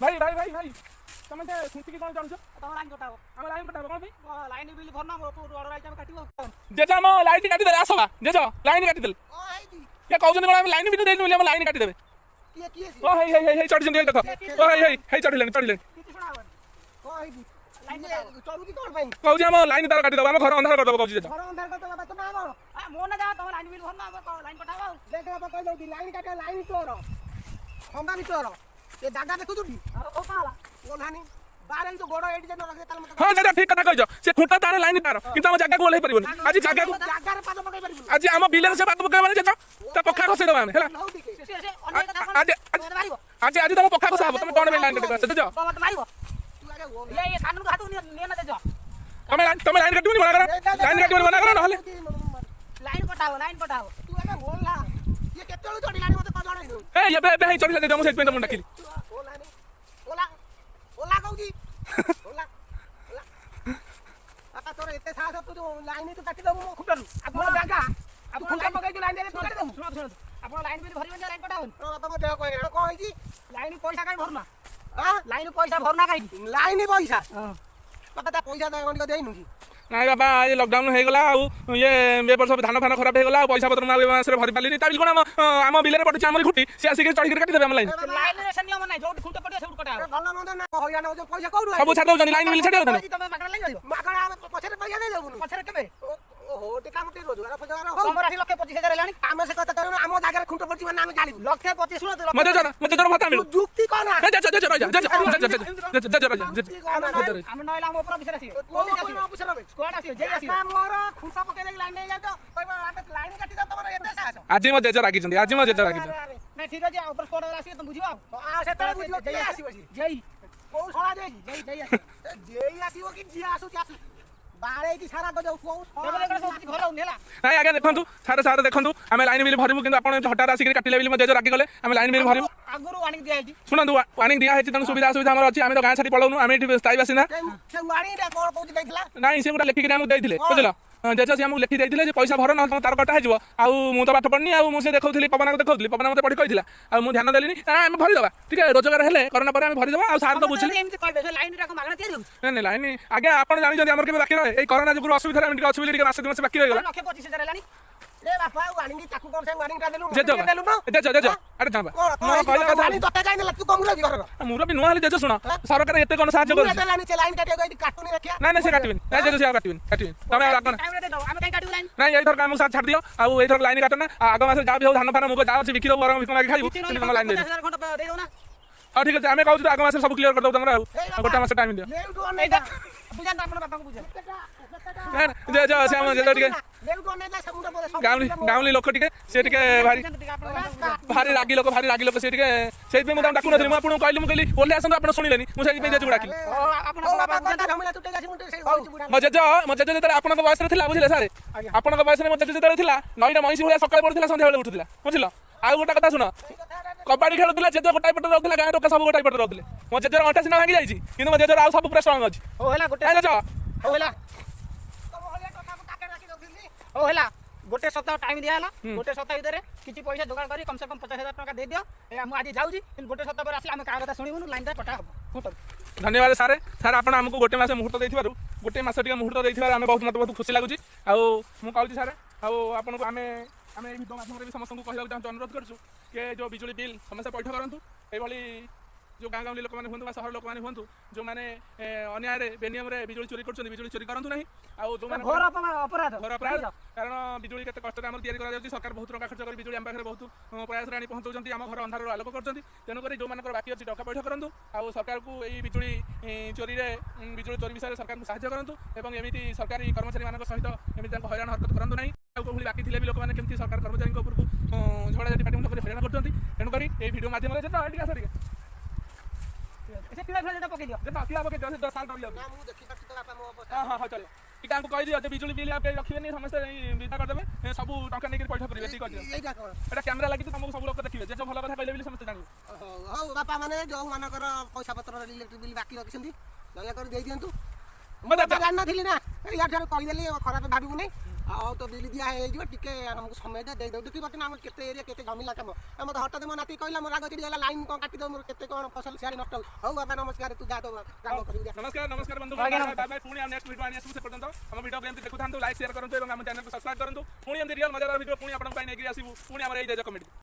भाई भाई भाई भाई तुम से खुंटी की कौन जानछ तम लाइन कटाओ हम लाइन कटाबो कोन भाई लाइन बिल भरना ऑर्डर आइटम काटिबो जेजा हम लाइन काटी दे आसवा जेजा लाइन काटी दे ओ आइदी या कहउछन कोन हम लाइन भी देइ हम लाइन काटी देबे किए किए ओ हे चढ़ जंदी देखो ओ हे चढ़ लेन किति सुनावन ओ आइदी लाइन चढ़ुकी कोन भाई कहउछ हम लाइन तार काटी दबो हम घर अंधार कर दबो कहउछ जेजा घर अंधार कर दबो तो ना आ मो ना जा तम लाइन बिल भरना लाइन कटाओ देख बाबा कह दो लाइन काटे लाइन तोरो खंबा भी तोरो ये दागा देखु जुडी अरे ओ काला ओलानी बारे तो गोडो एडी जन रखे ताल मत हां जेजा ठीक कथा कहजो से खुंटा तार लाइन तार किंतु हम जगह को ओलै परिबो आज जगह को जागा रे पाद पकई परिबो आज हम बिलेर से बात पकई माने जेजा त पक्का खसे दबा हम हेला आज आज तुम पक्का खसा तुम कोन में लाइन काटी दो जेजा मत मारिबो तू आगे ये कानून को हाथ ने ना देजो तुम लाइन काटी मना करो लाइन काटी मना करो नहले लाइन कटाओ तू आगे बोलला ये केतेळु चढी लानी मते पजणै नु ए ये बे चढ़ी ले हम से पे तुम डाकिली ओला ने ओला कहूजी ओला आता तोर एते साहस तू लाइन तो काटी दबो मो खुटरू आपण जागा आप खुंटा पकई के लाइन दे तू काटी दबो सुन आपण लाइन बिल भरिबे लाइन कटावन तम देह कोइ रे को होई लाइन पैसा काई भरना हां लाइन पैसा भरना काई लाइन पैसा हां पता पैसा दे देइनु की नाई बाबा ये लॉकडाउन हो गला ये वर्ष धान फान खराब हो गला पैसा पत्र मास भरी पाली ताबिल कोन आम बिलेर पड़ुछ आम खुटी से आसिक चढ़ी काटी देबे हम लाइन लाइन रे से नियम नै जो खुंटा पड़े सब कटा भल मंद ना होया ना जो पैसा कोडु सब छाड़ दउजनी लाइन मिल छाड़ दउजनी तमे मागण लाइन जाइबो मागण पछरे पैसा दे देबो पछरे केबे ओहो ते काम ते रोजगार फजगार हो हमर आसी लक्ष 25,000 लानी आमे से कत करू आम जागा रे खुंटा पड़छि ना आमे जानि लक्ष 25 सुनो मते जरा भाता मिल जुक्ति कोन जा हम नइला हम ऊपर ऑफिसर आसी कोन ऑफिसर रे स्क्वाड आसी जे आसी हमर खुंटा पके दे लाइन नै जा तो कहबा लाइन काटी द तमर एते साहस आज म जेजा राखी छथि आज म जेजा राखी नै ठीक अछि ऊपर स्क्वाड आसी तुम बुझिबो आ से तरे बुझिबो जे आसी बसी जई को छळा जई जई आसी जई आसीबो कि जी आसु आसु बारे की सारा को जो को घर नेला नाही आगे देखंतु सारे देखंतु आमे लाइन बिल भरिबु किंतु आपण हटार आसी काटिले बिल म जेजा राखी गले आमे लाइन बिल भरिबु आगुरु वार्निंग दिया है सुनंतु वार्निंग दिया है तन सुविधा हमर अछि आमे तो गां छाडी पळौनु आमे एठी स्थायी बासिंदा से वार्निंग रे कोन कहू दैथिला नाही से गुटा लेखि के हमु दैथिले बुझलो जेजा से हमु लेखि दैथिले जे पैसा भर न तार कटा हे जिवो आ मु तो पाठ पढनी आ मु से देखौथली पवना को देखौथली पवना मते पढी कहिथिला आ मु ध्यान देलिनी आमे भरि दबा ठीक है रोजगार हेले कोरोना पर आमे भरि दबा आ सार तो बुझली एमति कहबे से लाइन रे को मागना तिया नहीं लाइन आगे आपण जानि जदी हमर के बाकी रहे ए कोरोना जो असुविधा हम असुविधा के मास बाकी रह गला लक्ष 25,000 लानी रे बापा वार्निंग ताकू कोन से वार्निंग ता देलु जेजो जेजो अरे जाबा मो कहला कथा वार्निंग तते जाय न तू कमरा जी घर मुरो भी नुआ हले जेजो सुनो सरकार एते कोन साहाय्य कर लाइन से लाइन काटियो गई काटूनी रखिया ना से काटिबिन ना जेजो से काटिबिन तमे लागन टाइम रे दे दो हम काई काटू लाइन नहीं एथर काम साथ छाड़ दियो आ एथर लाइन काटना आगो मास जा भी हो धान फान मुको जा से बिकी दो गरम बिकना खाइबो तुम लाइन दे 50,000 घंटा दे दो ना हां ठीक है आमे कहू आगो मास सब क्लियर कर दो तमरा गोटा मास टाइम दियो बुझान त अपन बापा को बुझा जे जे से हम जेलो टिके लेउ को नै जा समुद्र बोले सब गाउली लोक टिके से टिके भारी रागी लोक से टिके सेइ पे मु तम डाकु नथि मु आपन कहली बोले आसन आपन सुनिलेनी मु सेइ पे जेजु डाकिली अपन बाबा बुझान हमला टुटे गासी मुंटे से होई बुढा म जेजो जेतरे आपन को बयस रे थिला बुझिले सारे आपन को बयस रे म जेजो जेतरे थिला नईटा महिसी भलिया सकाळ पडथिला संध्या बेले उठुथिला बुझिलो आ गोटा कथा सुनो कबाडी खेलुथिला जेजो गोटाई पट रहउथिला गां टोका सब गोटाई पट रहउथिले म जेजो अंटा सिना भांगी जाईची किंतु म जेजो आ सब पूरा स्ट्रांग अछि ओ होला गोटे जेजो ओ होला ओ होला गोटे सप्ताह टाइम दिया हला गोटे सप्ताह भीतर किछि पैसा जोगाड़ करी कम से कम 50,000 टका दे दियो ए हम आज जाउजी गोटे सप्ताह पर आसी हम का कथा सुनिबुनु लाइन ता कटा हबो धन्यवाद सारे सार आपण हमको गोटे मास मुहूर्त दैथिबारु गोटे मास टिके मुहूर्त दैथिबार हम बहुत बहुत खुशी लागुची आ मु कहउची सारे आ आपण को हमें आमे भिडियो माध्यम रे समस्त को कहला अनुरोध करछु के जो बिजुली बिल समस्या पैठ करंतु ए भली जो गाँ गाँवली लोक मैंने हूँ सहर लोक मैंने हूँ जो मैंने अन्याय बेनियम रे बिजुली चोरी कर बिजुली चोरी करंतु नहीं आउ जो माने घोर अपराध कारण बिजुली केते कष्ट आम तैयारी करा जाउची सरकार बहुत टका खर्च कर बिजुली आम पाखे बहुत प्रयास आनी पहुँचाऊँगी आम घर अंधार आलोक करछंती तेणुक जो मान बाकी अच्छी टका पैठ करंतु आउ सरकार को यही बिजुली चोरी रे बिजुली चोरी विषय सरकार को साहाय्य करंतु एवं एमिति सरकारी कर्मचारी मान सहित एमिति हैरान हरकत करंतु नहीं भली बाकी थे भी लोक मैंने केमती सरकार कर्मचारी उपरको झगड़ा झाटी पाटी मुंड कर हैरान करछंती तेणुक यही वीडियो माध्यम रे जेता एटिका सरिके से पिला फिला जेटा पके दियो जेता पिला पके 10 साल कर लियो ना मु देखि पाछ तो बापा मो अवस्था हां चलो इटा को कहि दियो जे बिजुली बिल आप रखिबेनी समस्त विदा कर देबे सब टका नै पैठा करिवे ठीक अछि एटा कोन एटा कैमरा लागि त तुमको सब लोक देखिबे जे भलो कथा कहले बिल समस्त जानिबे हो बापा माने जो मानकर पैसा पत्र इलेक्ट्रिक बिल बाकी रखिसंती दया कर दे दियंतु मते जान नथिली ना या ठार कहि देली खराब भाबिबु नै ଆଉ ତ ବିଲ ଦିଆ ହେଇଯିବ ଟିକେ ଆମକୁ ସମୟ ଦେଇ ଦଉ ଦେଖିବ ନା ଆମର କେତେ ଏରିଆ କେତେ ଜମିଲା କାମ ମତେ ହଠାତ୍ ମୋ ନାତି କହିଲା ମୋର ରାଗ ଚିଡ଼ିଗଲା ଲାଇନ୍ କ'ଣ କାଟିଦେବ ମୋର କେତେ କ'ଣ ଫସଲ ସିଆଡ଼େ ନଷ୍ଟ ହଉ ବାବା ନମସ୍କାର ତୁ ଯା ତ କାମ କରିବୁ ନମସ୍କାର ନମସ୍କାର ବନ୍ଧୁ ପୁଣି ଆମେ ନେକ୍ସଟ ଭିଡ଼ିଓ ଆଣି ଆସିବୁ ସେ ପର୍ଯ୍ୟନ୍ତ ଆମ ଭିଡ଼ିଓ ଏମିତି ଦେଖୁଥାନ୍ତୁ ଲାଇକ୍ ସେୟାର କରନ୍ତୁ ଏବଂ ଆମ ଚ୍ୟାନେଲକୁ ସବସ୍କ୍ରାଇବ କରନ୍ତୁ ପୁଣି ଏମିତି ରିଅଲ ମଜାଦାର ଭିଡ଼ିଓ ପୁଣି ଆପଣଙ୍କ ପାଇଁ ନେଇକି ଆସିବୁ ପୁଣି ଆମର ଏଇ ଜୟ କମେଡି।